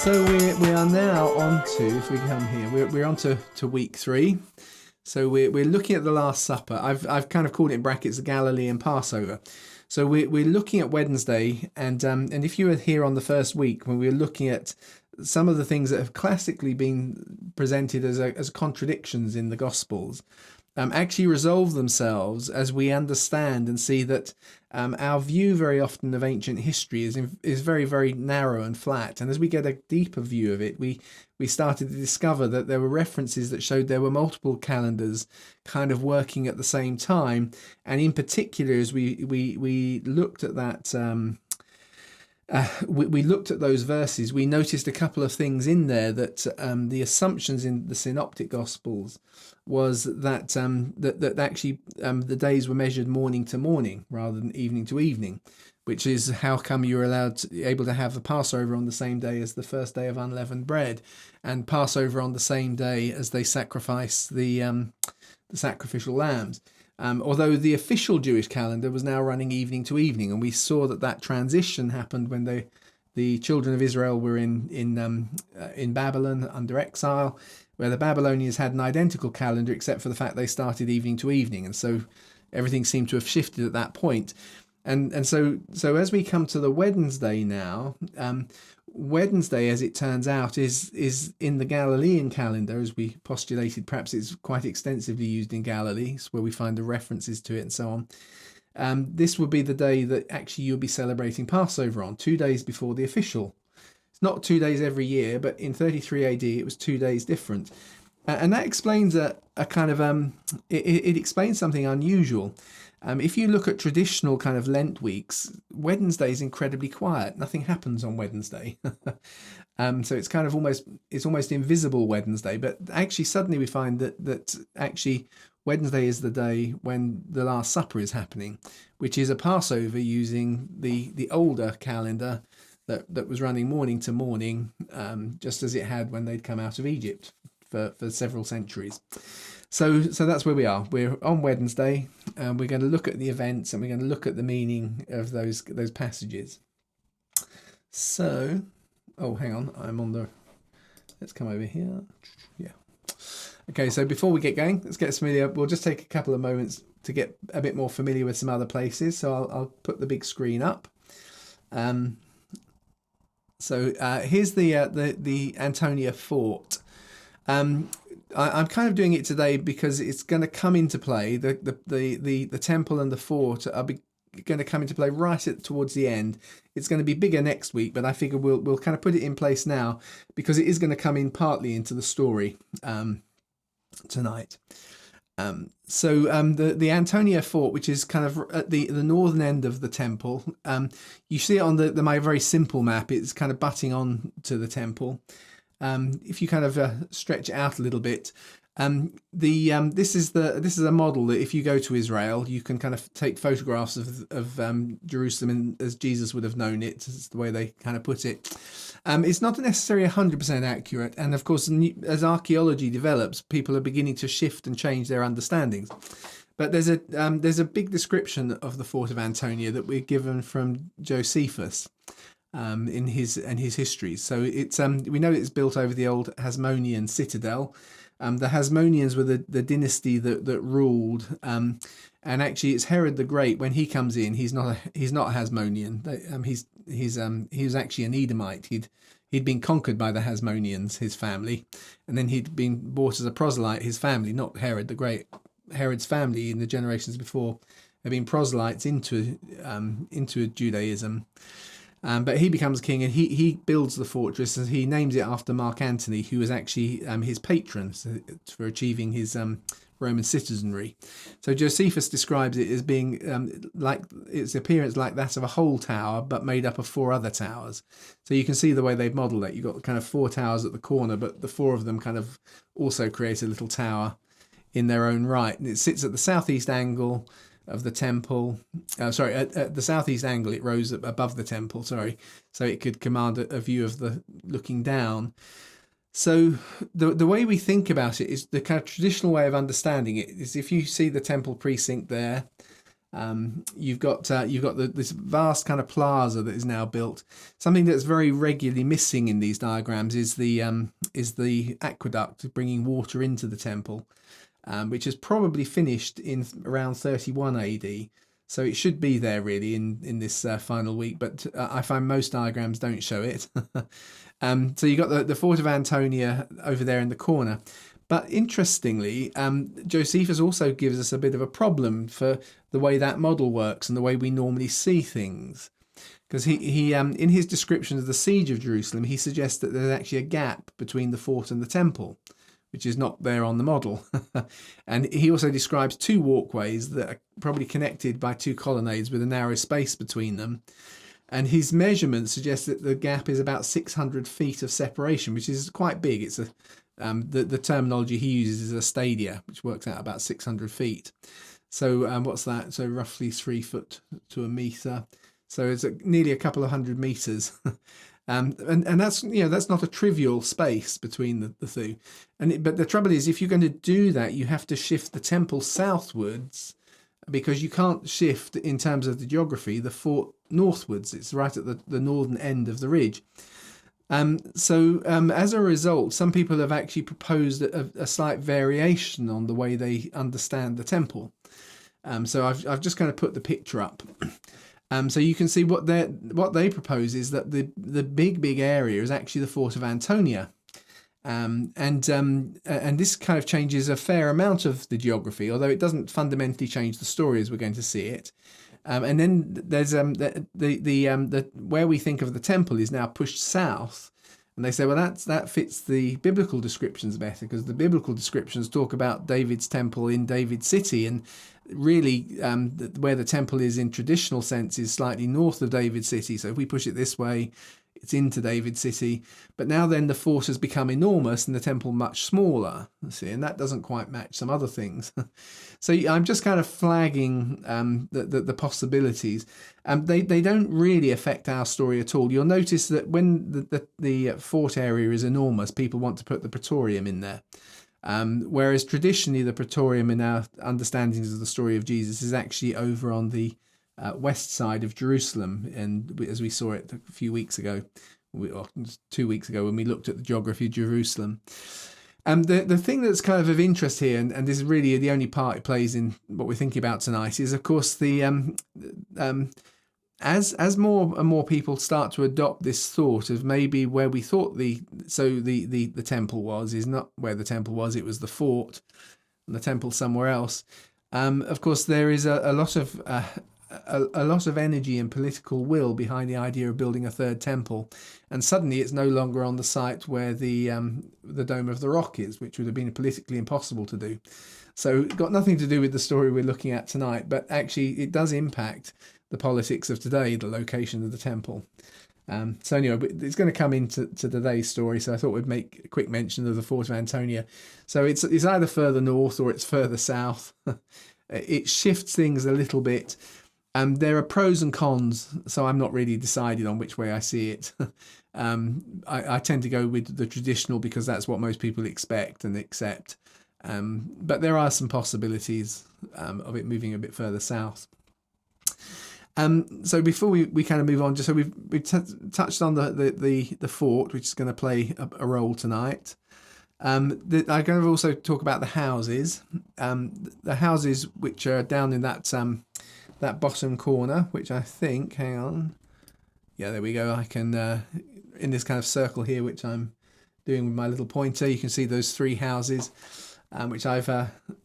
So we are now on to, if we come here, we're on to week 3. So we're looking at the Last Supper. I've kind of called it in brackets the Galilean Passover. So we're looking at Wednesday, and if you were here on the first week when we were looking at some of the things that have classically been presented as contradictions in the Gospels, actually resolve themselves as we understand and see that our view very often of ancient history is very, very narrow and flat. And as we get a deeper view of it, we started to discover that there were references that showed there were multiple calendars kind of working at the same time. And in particular, as we looked at that, we looked at those verses, we noticed a couple of things in there that the assumptions in the Synoptic Gospels was that that actually the days were measured morning to morning rather than evening to evening, which is how come you were able to have the Passover on the same day as the first day of unleavened bread, and Passover on the same day as they sacrifice the sacrificial lambs. Although the official Jewish calendar was now running evening to evening, and we saw that transition happened when the children of Israel were in Babylon under exile, where the Babylonians had an identical calendar except for the fact they started evening to evening, and so everything seemed to have shifted at that point. And so as we come to the Wednesday now, Wednesday, as it turns out, is in the Galilean calendar, as we postulated. Perhaps it's quite extensively used in Galilee, where we find the references to it and so on. This would be the day that actually you'll be celebrating Passover on, 2 days before the official. It's not 2 days every year, but in 33 AD it was 2 days different. And that explains a kind of, it explains something unusual. If you look at traditional kind of Lent weeks, Wednesday is incredibly quiet. Nothing happens on Wednesday. So it's kind of almost invisible Wednesday. But actually suddenly we find that actually Wednesday is the day when the Last Supper is happening, which is a Passover using the older calendar that was running morning to morning, just as it had when they'd come out of Egypt for several centuries. So that's where we are. We're on Wednesday, and we're going to look at the events, and we're going to look at the meaning of those passages. So, hang on, let's come over here. Yeah. Okay, so before we get going, let's get familiar. We'll just take a couple of moments to get a bit more familiar with some other places. So I'll put the big screen up. So here's the Antonia Fort. I'm kind of doing it today because it's going to come into play. The temple and the fort are going to come into play towards the end. It's going to be bigger next week, but I figure we'll kind of put it in place now because it is going to come in partly into the story tonight. The Antonia Fort, which is kind of at the northern end of the temple, you see it on my very simple map. It's kind of butting on to the temple. If you kind of stretch it out a little bit, this is a model that if you go to Israel, you can kind of take photographs of Jerusalem as Jesus would have known it. Is the way they kind of put it. It's not necessarily 100% accurate, and of course, as archaeology develops, people are beginning to shift and change their understandings. But there's a big description of the fort of Antonia that we're given from Josephus. In his histories. So it's we know it's built over the old Hasmonean citadel. The Hasmoneans were the dynasty that ruled, and actually it's Herod the Great. When he comes in, he's not Hasmonean. He was actually an Edomite. He'd been conquered by the Hasmoneans, his family, and then he'd been bought as a proselyte. His family, not Herod the Great. Herod's family in the generations before had been proselytes into Judaism. But he becomes king, and he builds the fortress, and he names it after Mark Antony, who was actually his patron for achieving his Roman citizenry. So Josephus describes it as being like its appearance like that of a whole tower, but made up of 4 other towers. So you can see the way they've modelled it. You've got kind of 4 towers at the corner, but the 4 of them kind of also create a little tower in their own right. And it sits at the southeast angle of the temple. At the southeast angle, it rose above the temple. So it could command a view of the looking down. So the way we think about it is the kind of traditional way of understanding it is if you see the temple precinct there, You've got this vast kind of plaza that is now built. Something that's very regularly missing in these diagrams is the aqueduct bringing water into the temple, which is probably finished in around 31 AD. So it should be there really in this final week, but I find most diagrams don't show it. So you've got the Fort of Antonia over there in the corner. But interestingly, Josephus also gives us a bit of a problem for the way that model works and the way we normally see things. Because he in his description of the siege of Jerusalem, he suggests that there's actually a gap between the fort and the temple, which is not there on the model. And he also describes two walkways that are probably connected by two colonnades with a narrow space between them. And his measurements suggest that the gap is about 600 feet of separation, which is quite big. It's the terminology he uses is a stadia, which works out about 600 feet. So what's that? So roughly 3 foot to a meter. So it's nearly a couple of 100 meters. And that's that's not a trivial space between the two. But the trouble is, if you're going to do that, you have to shift the temple southwards, because you can't shift in terms of the geography the fort northwards. It's right at the northern end of the ridge. So as a result, some people have actually proposed a slight variation on the way they understand the temple. So I've just kind of put the picture up. So you can see what they propose is that the big area is actually the Fort of Antonia. And this kind of changes a fair amount of the geography, although it doesn't fundamentally change the story as we're going to see it. And then there's the where we think of the temple is now pushed south, and they say, well, that fits the biblical descriptions better, because the biblical descriptions talk about David's temple in David's city, and really where the temple is in traditional sense is slightly north of David's city. So if we push it this way, it's into David's city. But now then the fort has become enormous and the temple much smaller, see, and that doesn't quite match some other things. So I'm just kind of flagging the possibilities. They don't really affect our story at all. You'll notice that when the fort area is enormous, people want to put the praetorium in there. Whereas traditionally the praetorium in our understandings of the story of Jesus is actually over on the west side of Jerusalem, and as we saw it a few weeks ago, or 2 weeks ago, when we looked at the geography of Jerusalem. The thing that's kind of interest here, and this is really the only part it plays in what we're thinking about tonight, is of course the as more and more people start to adopt this thought of maybe where we thought the temple was is not where the temple was, it was the fort, and the temple somewhere else. Of course, there is a lot of energy and political will behind the idea of building a third temple, and suddenly it's no longer on the site where the Dome of the Rock is, which would have been politically impossible to do. So it's got nothing to do with the story we're looking at tonight, but actually it does impact the politics of today, the location of the temple. So anyway, it's going to come into today's story, so I thought we'd make a quick mention of the Fort of Antonia. So it's either further north or it's further south. It shifts things a little bit. There are pros and cons, so I'm not really decided on which way I see it. I tend to go with the traditional because that's what most people expect and accept. But there are some possibilities of it moving a bit further south. So before we kind of move on, just so we've touched on the fort, which is going to play a role tonight. I'm going to also talk about the houses. The houses which are down in that bottom corner, which I think, hang on, yeah, there we go. I can in this kind of circle here, which I'm doing with my little pointer, you can see those three houses, which I've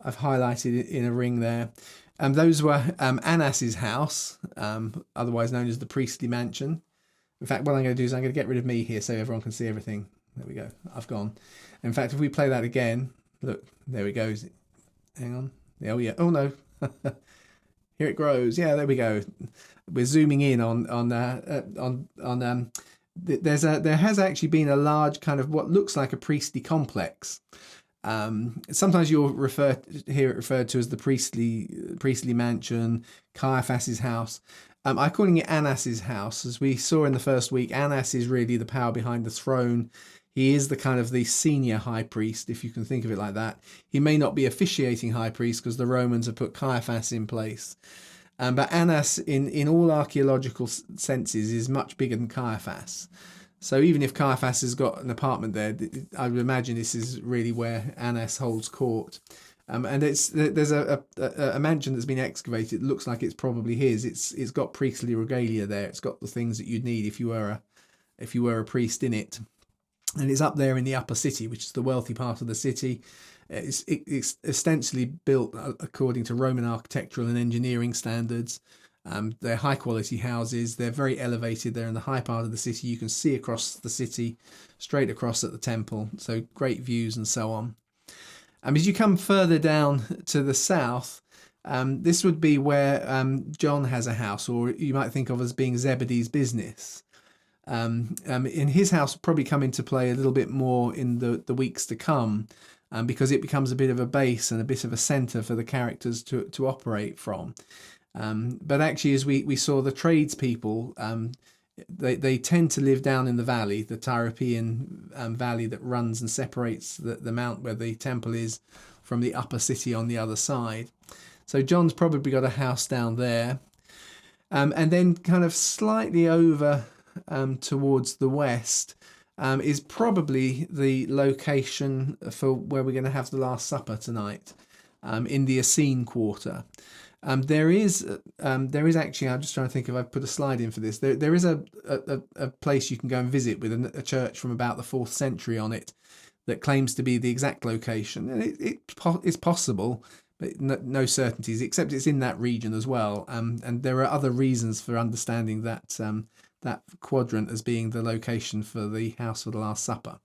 highlighted in a ring there. Those were Anas's house, otherwise known as the priestly mansion. In fact, what I'm going to do is I'm going to get rid of me here so everyone can see everything. There we go. I've gone. In fact, if we play that again, look, there it goes. Hang on. Oh yeah. Oh no. Here it grows. Yeah, there we go. We're zooming in on there has actually been a large kind of what looks like a priestly complex. Sometimes you'll hear it referred to as the priestly mansion, Caiaphas's house. I'm calling it Anas's house. As we saw in the first week, Anas is really the power behind the throne. He is the kind of the senior high priest, if you can think of it like that. He may not be officiating high priest because the Romans have put Caiaphas in place. But Annas, in all archaeological senses, is much bigger than Caiaphas. So even if Caiaphas has got an apartment there, I would imagine this is really where Annas holds court. And there's a mansion that's been excavated. It looks like it's probably his. It's got priestly regalia there. It's got the things that you'd need if you were a priest in it. And it's up there in the upper city, which is the wealthy part of the city. It's ostensibly built according to Roman architectural and engineering standards. They're high quality houses. They're very elevated. They're in the high part of the city. You can see across the city, straight across at the temple. So great views and so on. As you come further down to the south, this would be where John has a house, or you might think of as being Zebedee's business. In his house will probably come into play a little bit more in the weeks to come, because it becomes a bit of a base and a bit of a centre for the characters to operate from. But actually, as we saw, the tradespeople, they tend to live down in the valley, the Tyropean valley that runs and separates the mount where the temple is from the upper city on the other side. So John's probably got a house down there. And then kind of slightly over towards the west is probably the location for where we're going to have the Last Supper tonight, in the Essene quarter. There is actually, I'm just trying to think if I've put a slide in for this. There is a place you can go and visit with a church from about the 4th century on it that claims to be the exact location. And it's possible, but no certainties, except it's in that region as well. And there are other reasons for understanding that that quadrant as being the location for the house for the Last Supper.